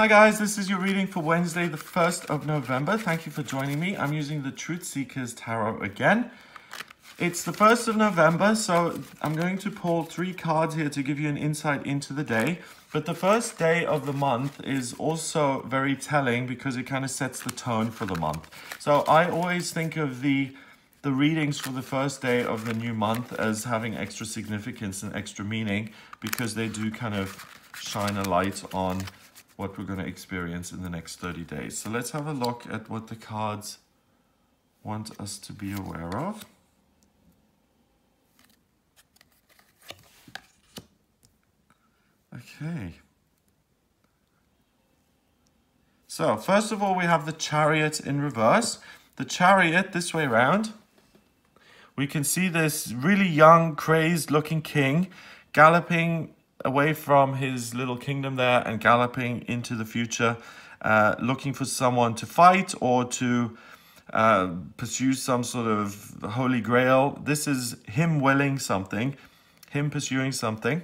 Hi guys, this is your reading for Wednesday, the 1st of November. Thank you for joining me. I'm using the Truth Seekers Tarot again. It's the 1st of November, so I'm going to pull 3 cards here to give you an insight into the day. But the first day of the month is also very telling because it kind of sets the tone for the month. So I always think of the readings for the first day of the new month as having extra significance and extra meaning because they do kind of shine a light on what we're going to experience in the next 30 days. So let's have a look at what the cards want us to be aware of. Okay. So first of all, we have the Chariot in reverse. The Chariot this way around. We can see this really young, crazed looking king galloping away from his little kingdom there and galloping into the future, looking for someone to fight or to pursue some sort of holy grail. This is him willing something, him pursuing something.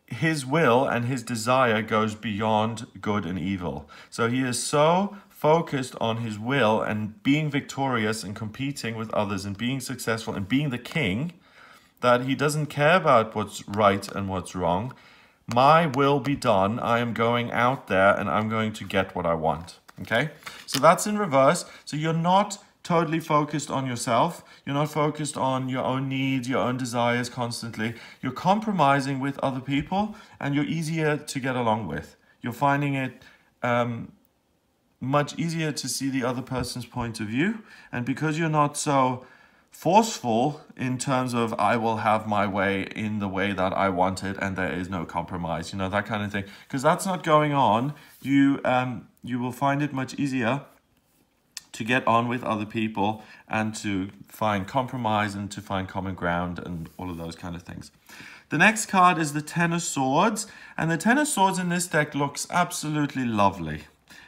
His will and his desire goes beyond good and evil. So he is so focused on his will and being victorious and competing with others and being successful and being the king that he doesn't care about what's right and what's wrong. My will be done. I am going out there and I'm going to get what I want. Okay? So that's in reverse. So you're not totally focused on yourself. You're not focused on your own needs, your own desires constantly. You're compromising with other people and you're easier to get along with. You're finding it much easier to see the other person's point of view. And because you're not so forceful in terms of I will have my way in the way that I want it and there is no compromise, you know, that kind of thing. Because that's not going on. You will find it much easier to get on with other people and to find compromise and to find common ground and all of those kind of things. The next card is the Ten of Swords, and the Ten of Swords in this deck looks absolutely lovely.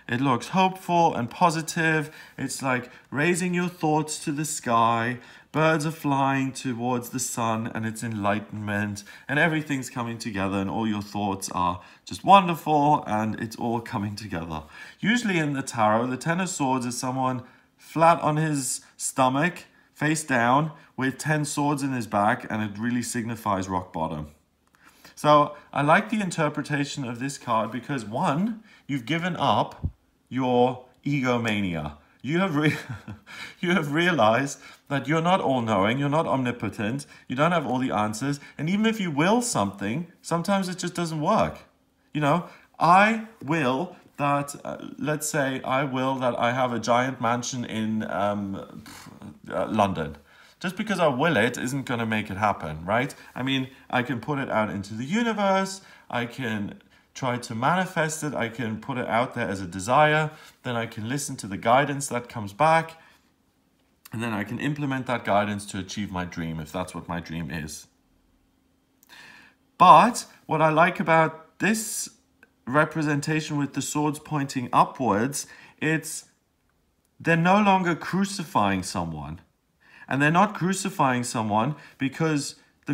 It looks hopeful and positive. It's like raising your thoughts to the sky. Birds are flying towards the sun and it's enlightenment and everything's coming together and all your thoughts are just wonderful and it's all coming together. Usually in the tarot, the Ten of Swords is someone flat on his stomach, face down, with 10 swords in his back, and it really signifies rock bottom. So I like the interpretation of this card because, one, you've given up your egomania. You have realized that you're not all-knowing, you're not omnipotent, you don't have all the answers, and even if you will something, sometimes it just doesn't work. You know, I will that, let's say I will that I have a giant mansion in London. Just because I will it isn't going to make it happen, right? I mean, I can put it out into the universe, I can try to manifest it, I can put it out there as a desire, then I can listen to the guidance that comes back, and then I can implement that guidance to achieve my dream, if that's what my dream is. But what I like about this representation with the swords pointing upwards, they're no longer crucifying someone. And they're not crucifying someone because the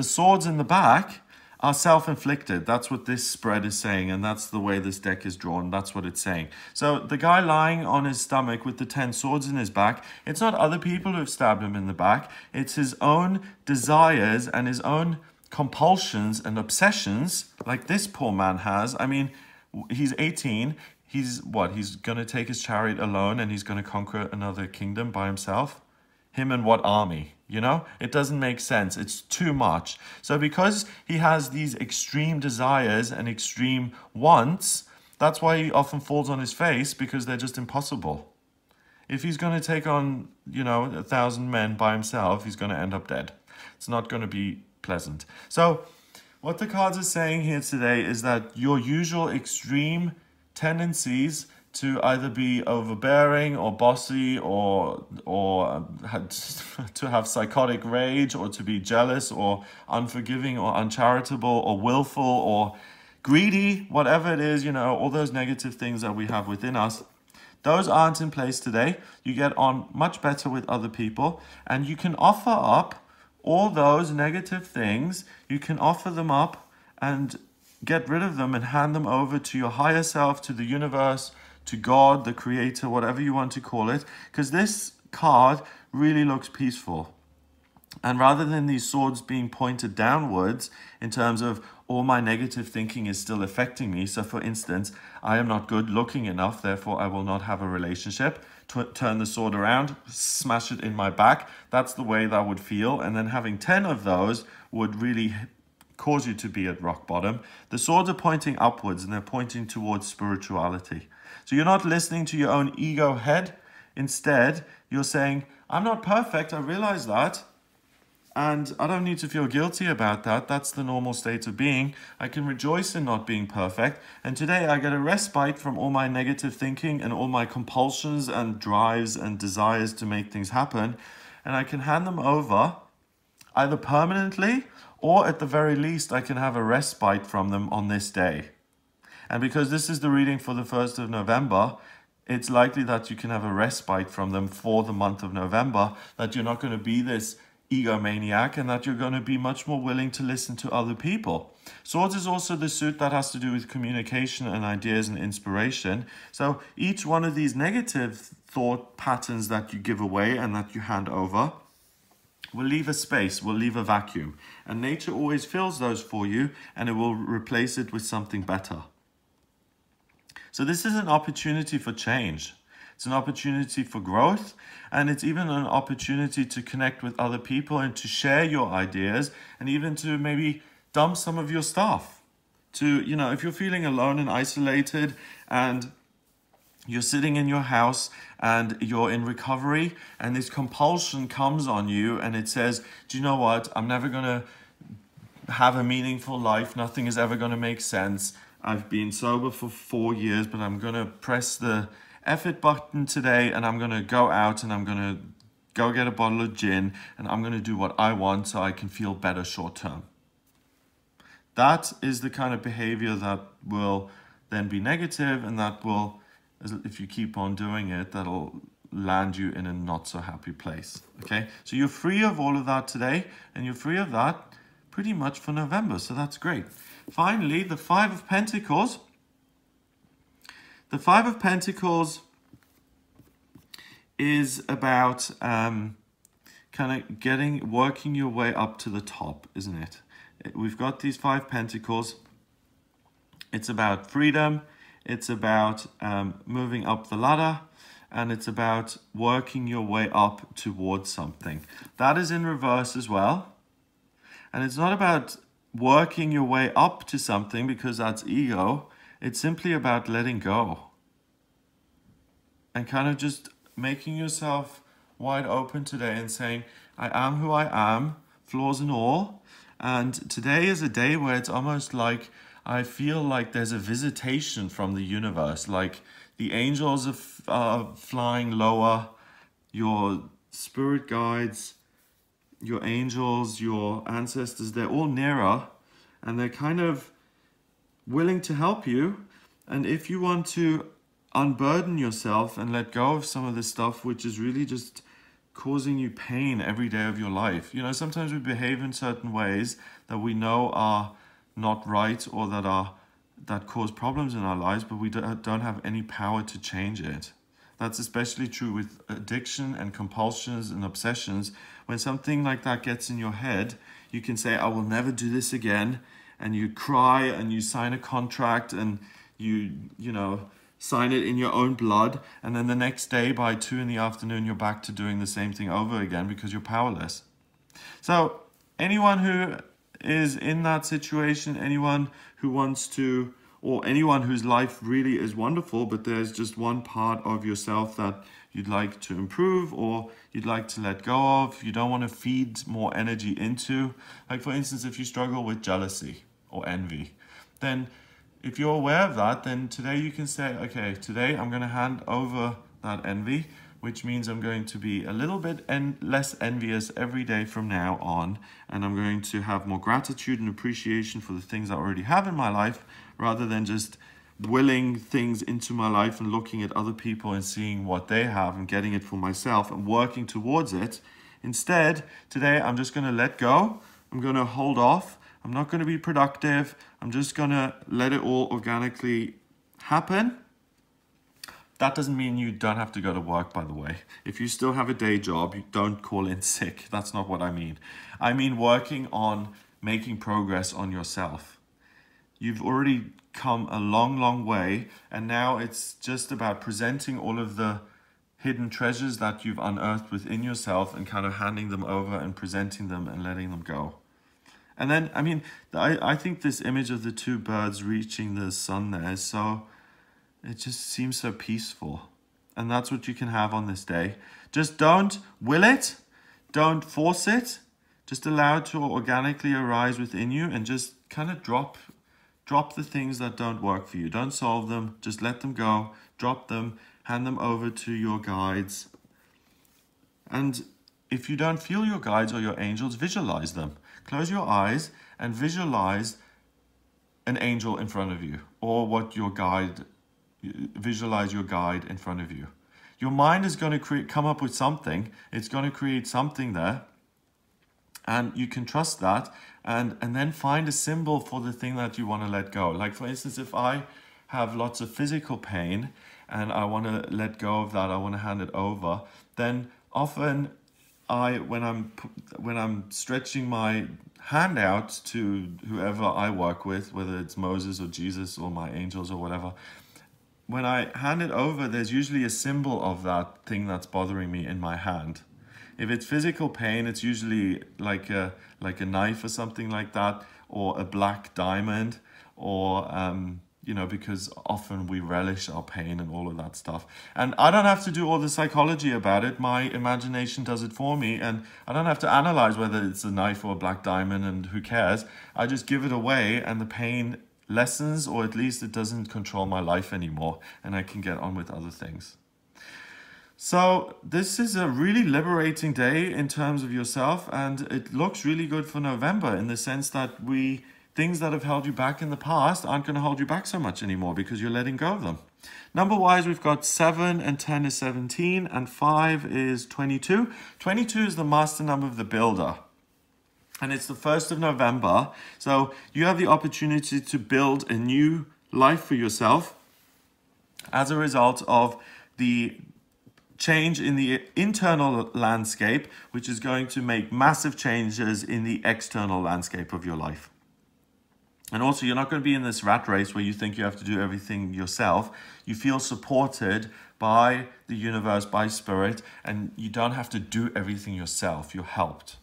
swords in the back are self-inflicted. That's what this spread is saying, and that's the way this deck is drawn. That's what it's saying. So the guy lying on his stomach with the 10 swords in his back, it's not other people who have stabbed him in the back. It's his own desires and his own compulsions and obsessions, like this poor man has. I mean, he's 18. He's going to take his chariot alone and he's going to conquer another kingdom by himself? Him and what army? You know, it doesn't make sense. It's too much. So because he has these extreme desires and extreme wants, that's why he often falls on his face, because they're just impossible. If he's going to take on, you know, 1,000 men by himself, he's going to end up dead. It's not going to be pleasant. So what the cards are saying here today is that your usual extreme tendencies to either be overbearing or bossy or to have psychotic rage or to be jealous or unforgiving or uncharitable or willful or greedy, whatever it is, you know, all those negative things that we have within us, those aren't in place today. You get on much better with other people and you can offer up all those negative things, you can offer them up and get rid of them and hand them over to your higher self, to the universe, to God, the creator, whatever you want to call it, because this card really looks peaceful. And rather than these swords being pointed downwards in terms of all my negative thinking is still affecting me. So for instance, I am not good looking enough, therefore I will not have a relationship. Turn the sword around, smash it in my back. That's the way that would feel. And then having 10 of those would really cause you to be at rock bottom. The swords are pointing upwards and they're pointing towards spirituality. So you're not listening to your own ego head. Instead, you're saying, I'm not perfect, I realize that. And I don't need to feel guilty about that. That's the normal state of being. I can rejoice in not being perfect. And today I get a respite from all my negative thinking and all my compulsions and drives and desires to make things happen. And I can hand them over either permanently or at the very least I can have a respite from them on this day. And because this is the reading for the 1st of November, it's likely that you can have a respite from them for the month of November, that you're not going to be this egomaniac and that you're going to be much more willing to listen to other people. Swords is also the suit that has to do with communication and ideas and inspiration. So each one of these negative thought patterns that you give away and that you hand over will leave a space, will leave a vacuum. And nature always fills those for you and it will replace it with something better. So this is an opportunity for change. It's an opportunity for growth, and it's even an opportunity to connect with other people and to share your ideas and even to maybe dump some of your stuff. To, you know, if you're feeling alone and isolated and you're sitting in your house and you're in recovery and this compulsion comes on you and it says, do you know what? I'm never going to have a meaningful life. Nothing is ever going to make sense. I've been sober for 4 years, but I'm going to press the effort button today and I'm going to go out and I'm going to go get a bottle of gin and I'm going to do what I want so I can feel better short term. That is the kind of behavior that will then be negative, and that will, if you keep on doing it, that'll land you in a not so happy place. Okay, so you're free of all of that today, and you're free of that pretty much for November, so that's great. Finally, the Five of Pentacles. The Five of Pentacles is about kind of working your way up to the top, isn't it? We've got these 5 pentacles. It's about freedom. It's about moving up the ladder. And it's about working your way up towards something. That is in reverse as well. And it's not about working your way up to something because that's ego. It's simply about letting go and kind of just making yourself wide open today and saying, I am who I am, flaws and all. And today is a day where it's almost like I feel like there's a visitation from the universe, like the angels are flying lower, your spirit guides, your angels, your ancestors, they're all nearer and they're kind of willing to help you. And if you want to unburden yourself and let go of some of this stuff which is really just causing you pain every day of your life. You know, sometimes we behave in certain ways that we know are not right or that cause problems in our lives, but we don't have any power to change it. That's especially true with addiction and compulsions and obsessions. When something like that gets in your head, you can say, I will never do this again. And you cry and you sign a contract and you know, sign it in your own blood. And then the next day by 2 in the afternoon, you're back to doing the same thing over again because you're powerless. So anyone who is in that situation, anyone who wants to, or anyone whose life really is wonderful, but there's just one part of yourself that you'd like to improve or you'd like to let go of, you don't want to feed more energy into. Like for instance, if you struggle with jealousy or envy, then if you're aware of that, then today you can say, okay, today I'm going to hand over that envy, which means I'm going to be a little bit less envious every day from now on. And I'm going to have more gratitude and appreciation for the things I already have in my life, rather than just willing things into my life and looking at other people and seeing what they have and getting it for myself and working towards it. Instead, today I'm just going to let go. I'm going to hold off. I'm not going to be productive. I'm just going to let it all organically happen. That doesn't mean you don't have to go to work, by the way. If you still have a day job, you don't call in sick. That's not what I mean. I mean working on making progress on yourself. You've already come a long, long way, and now it's just about presenting all of the hidden treasures that you've unearthed within yourself and kind of handing them over and presenting them and letting them go. And then, I mean, I think this image of the two birds reaching the sun there is so, it just seems so peaceful. And that's what you can have on this day. Just don't will it, don't force it, just allow it to organically arise within you, and just kind of drop the things that don't work for you. Don't solve them, just let them go, drop them, hand them over to your guides. And if you don't feel your guides or your angels, visualize them. Close your eyes and visualize an angel in front of you, or what your guide, visualize your guide in front of you. Your mind is going to come up with something. It's going to create something there. And you can trust that, and then find a symbol for the thing that you want to let go. Like, for instance, if I have lots of physical pain and I want to let go of that, I want to hand it over, then often when I'm stretching my hand out to whoever I work with, whether it's Moses or Jesus or my angels or whatever, when I hand it over, there's usually a symbol of that thing that's bothering me in my hand. If it's physical pain, it's usually like a knife or something like that, or a black diamond, or you know, because often we relish our pain and all of that stuff. And I don't have to do all the psychology about it. My imagination does it for me, and I don't have to analyze whether it's a knife or a black diamond, and who cares. I just give it away, and the pain lessens, or at least it doesn't control my life anymore, and I can get on with other things. So this is a really liberating day in terms of yourself, and it looks really good for November, in the sense that things that have held you back in the past aren't going to hold you back so much anymore, because you're letting go of them. Number-wise, we've got 7 and 10 is 17, and 5 is 22. 22 is the master number of the builder. And it's the 1st of November. So you have the opportunity to build a new life for yourself as a result of the change in the internal landscape, which is going to make massive changes in the external landscape of your life. And also, you're not going to be in this rat race where you think you have to do everything yourself. You feel supported by the universe, by spirit, and you don't have to do everything yourself. You're helped.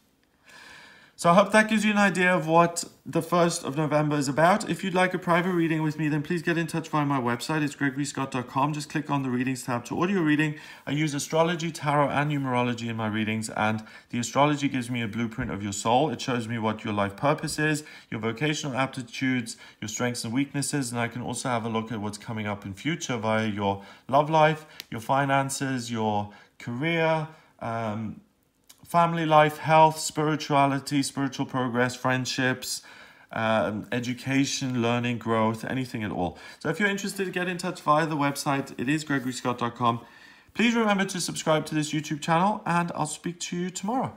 So I hope that gives you an idea of what the 1st of November is about. If you'd like a private reading with me, then please get in touch via my website. It's gregoryscott.com. Just click on the readings tab to order your reading. I use astrology, tarot, and numerology in my readings, and the astrology gives me a blueprint of your soul. It shows me what your life purpose is, your vocational aptitudes, your strengths and weaknesses, and I can also have a look at what's coming up in future via your love life, your finances, your career, family life, health, spirituality, spiritual progress, friendships, education, learning, growth, anything at all. So if you're interested, get in touch via the website. It is gregoryscott.com. Please remember to subscribe to this YouTube channel, and I'll speak to you tomorrow.